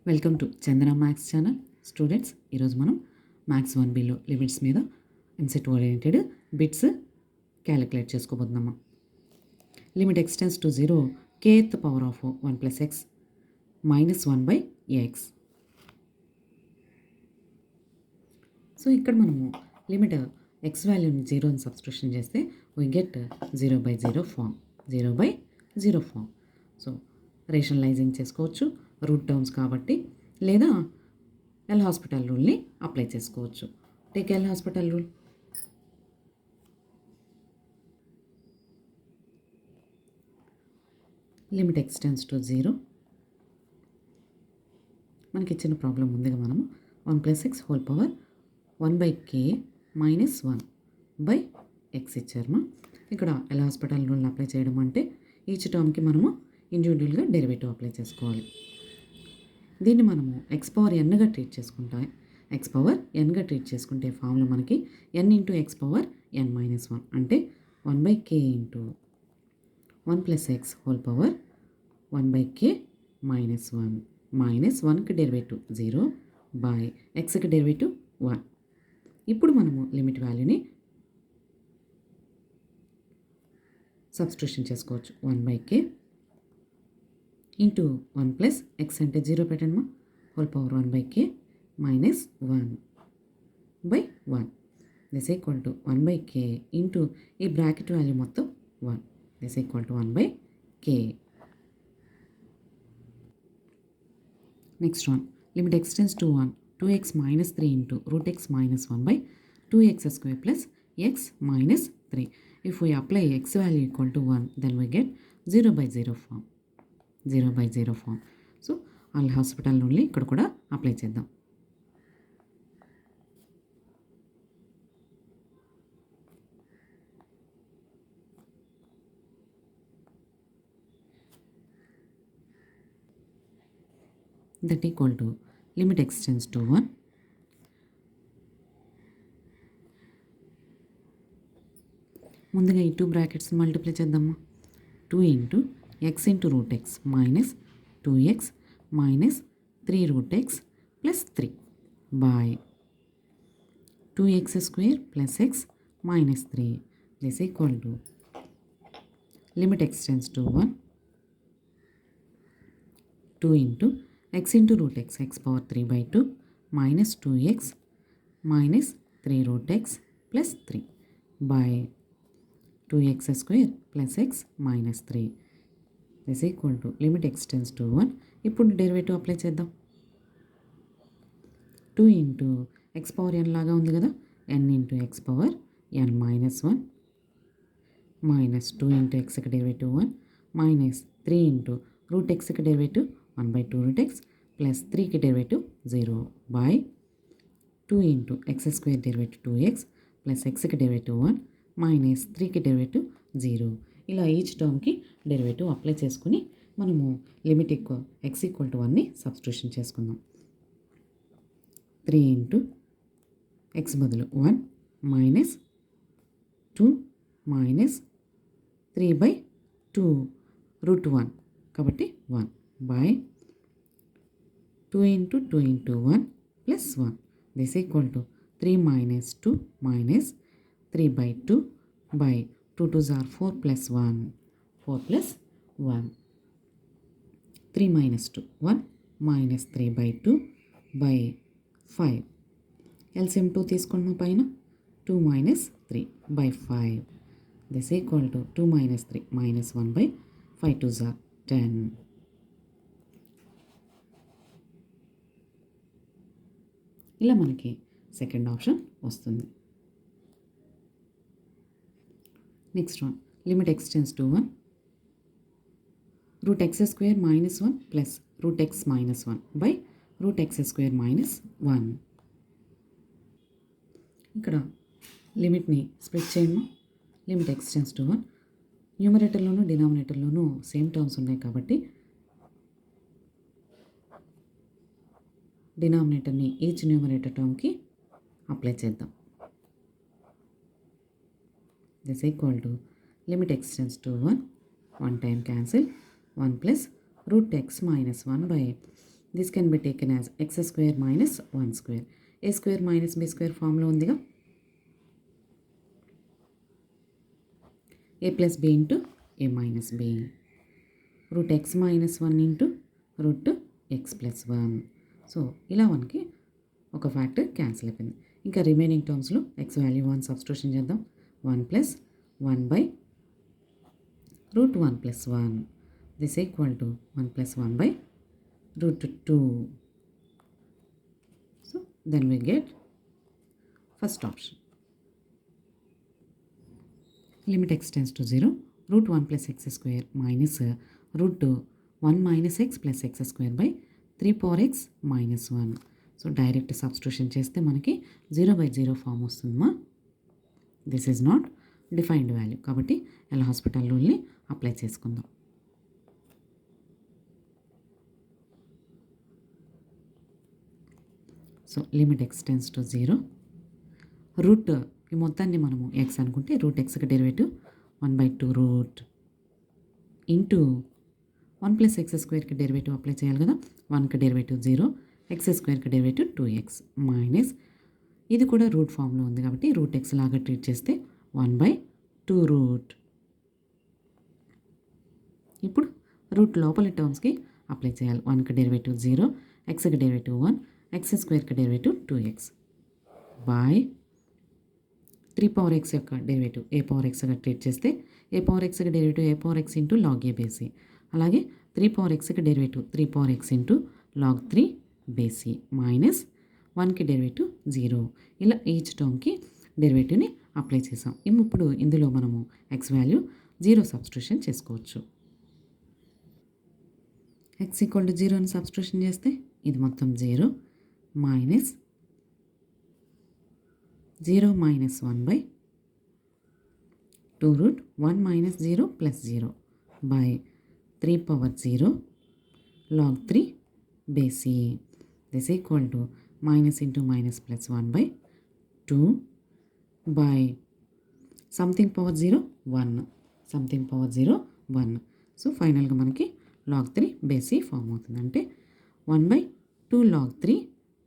Welcome to Chandana maths channel. Students, ఈరోజు మనం maths 1Bలో లిమిట్స్ మీద ఎంసెట్ ఓరియంటెడ్ బిట్స్ క్యాలిక్యులేట్ చేసుకోబోతున్నాము. Limit x tends to 0 kth power of 1 + x - 1/x. So ఇక్కడ మనము లిమిట్ x వాల్యూని 0 సబ్స్టిట్యూషన్ చేస్తే we get 0/0 form. 0/0 form. So rationalising చేసుకోవచ్చు రూట్ టర్మ్స్ కాబట్టి, లేదా ఎల్ హాస్పిటల్ రూల్ని అప్లై చేసుకోవచ్చు. Take L Hospital rule. Limit x tends to 0. మనకి ఇచ్చిన ప్రాబ్లం ముందుగా మనము 1 + x whole power 1/k - 1/x ఇచ్చారు. ఇక్కడ ఎల్ హాస్పిటల్ రూల్ని అప్లై చేయడం అంటే ఈచ్ టర్మ్కి మనము ఇండివిజువల్గా డెరివేటివ్ అప్లై చేసుకోవాలి. దీన్ని మనము x పవర్ nగా ట్రీట్ చేసుకుంటాం. x పవర్ nగా ట్రీట్ చేసుకుంటే ఫామ్లో మనకి n × x పవర్ n - 1 అంటే 1/k × 1 + x whole power 1/k - 1 -1కి డెరివేటివ్ 0/xకి డెరివేటివ్ 1. ఇప్పుడు మనము లిమిట్ వాల్యూని సబ్స్టిట్యూషన్ చేసుకోవచ్చు. 1/k ఇంటూ 1 + x అంటే 0 పెట్టండి whole power 1/k - 1/1 this equal to 1/k into ఈ బ్రాకెట్ వాల్యూ మొత్తం 1 this equal to 1/k. Next one, limit x tends to 1 2x - 3 into √x - 1/2x² + x - 3. If we apply x value equal to 1, then we get 0/0 form. 0/0 form. So L hospital నుండి ఇక్కడ కూడా apply చేద్దాం. That equal to limit x tends to 1. ముందుగా ఈ 2 brackets multiply చేద్దామా. 2 × x × √x - 2x - 3√x + 3 by 2x² + x - 3 this equal to limit extends to 1 2 × x × √x x power 3/2 - 2x - 3√x + 3 by 2x² + x - 3 this equal to limit x tends to 1. ఇప్పుడు derivative apply చేద్దాం. 2 × x power n లాగా ఉంది కదా, n × x power n - 1 -2 × xకి derivative 1 -3 × √xకి derivative 1/2√x + 3కి derivative 0 by 2 × x² derivative 2x + xకి derivative 1 -3కి డెరివేటివ్ 0. ఇలా ఈచ్ టర్మ్కి డెరివేటివ్ అప్లై చేసుకుని మనము లిమిట్ x = 1ని సబ్స్టిట్యూషన్ చేసుకుందాం. 3 × x బదులు 1 -2 -3/2 √1 కాబట్టి 1 by 2 × 2 × 1 + 1 this equal to 3 - 2 -3/2 by 2 2s are 4 + 1 4 + 1 3 - 2 1 -3/2 by 5 LCM 2 తీసుకున్నాం పైన 2 - 3/5 this equal to 2 - 3 -1/5 2s are 10. ఇలా మనకి సెకండ్ ఆప్షన్ వస్తుంది. Next one, limit x tends to 1 √x² - 1 + √x - 1/√x² - 1. ఇక్కడ లిమిట్ని స్ప్లిట్ చేయము. లిమిట్ ఎక్స్టెన్స్ టు 1 న్యూమరేటర్లోను డినామినేటర్లోనూ సేమ్ టర్మ్స్ ఉన్నాయి కాబట్టి డినామినేటర్ని ఈచ్ న్యూమరేటర్ టర్మ్కి అప్లై చేద్దాం. This equal to limit x tends to 1 1 time cancel 1 + √x - 1/√x this can be taken as x square minus 1 square. A square minus b square ఫామ్లో ఉందిగా. A plus b into a minus b. Root x minus 1 into root x plus 1. So ఇలా మనకి ఒక factor cancel అయిపోయింది. ఇంకా remaining టర్మ్స్లో x value 1 substitution చేద్దాం. 1 plus 1 by root 1 plus 1. This equal to 1 plus 1 by root 2. So then we get first option. Limit x tends to 0. Root 1 plus x square minus root 1 minus x plus x square by 3 power x minus 1. So direct substitution చేస్తే మనకి 0/0 form వస్తుందమ్మా. This is not defined value కాబట్టి L Hospital రూల్ని apply చేసుకుందాం. So limit x tends to 0. Root ఈ మొత్తాన్ని మనము x అనుకుంటే రూట్ ఎక్స్కి derivative 1/2 root into 1 plus x స్క్వేర్కి డెరివేటివ్ అప్లై చేయాలి కదా. 1కి డెరివేటివ్ 0, ఎక్స్ స్క్వేర్కి డెరివేటివ్ 2x మైనస్ ఇది కూడా రూట్ ఫామ్లో ఉంది కాబట్టి రూట్ ఎక్స్ లాగా ట్రీట్ చేస్తే 1/2 రూట్. ఇప్పుడు రూట్ లోపలి టర్మ్స్కి అప్లై చేయాలి. 1కి డెరివేటివ్ 0, ఎక్స్కి డెరివేటివ్ 1, ఎక్స్ స్క్వేర్కి derivative 2x by 3 power x యొక్క డెరివేటివ్ ఏ పవర్ ఎక్స్గా ట్రీట్ చేస్తే ఏ పవర్ ఎక్స్కి derivative a power x into log a base e. అలాగే 3 పవర్ ఎక్స్కి derivative 3 power x into log 3 base e minus 1కి డెరివేటివ్ 0. ఇలా ఈచ్ టర్మ్కి డెరివేటివ్ని అప్లై చేసాం. ఇప్పుడు ఇందులో మనము ఎక్స్ వాల్యూ 0 సబ్స్టిట్యూషన్ చేసుకోవచ్చు. ఎక్స్ ఈక్వల్ టు 0ని సబ్స్టిట్యూషన్ చేస్తే ఇది మొత్తం 0 minus 0 minus 1/2 root 1 minus 0 plus 0 by 3 power 0 log 3 base. This equal to minus into minus plus 1/2 by something power 0 1 something power 0 1. So ఫైనల్గా మనకి లాగ్ 3 బేసి ఫామ్ అవుతుంది. అంటే 1/2 log 3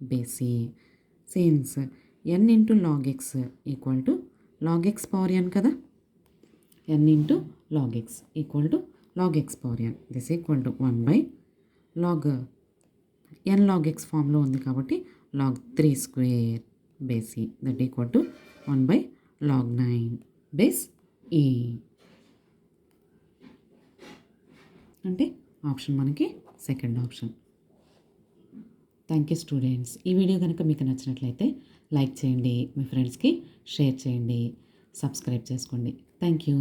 base e. Since n into log x equal to log x power n కదా. n into log x equal to log x power n. This equal to 1/లాగ్ n log x ఫామ్లో ఉంది కాబట్టి log 3 square base e that equal to 1/లాగ్ 9 base e. అంటే option మనకి second option. Thank you students. ఈ video కనుక మీకు నచ్చినట్లయితే లైక్ చేయండి, మీ ఫ్రెండ్స్కి షేర్ చేయండి, సబ్స్క్రైబ్ చేసుకోండి. Thank you.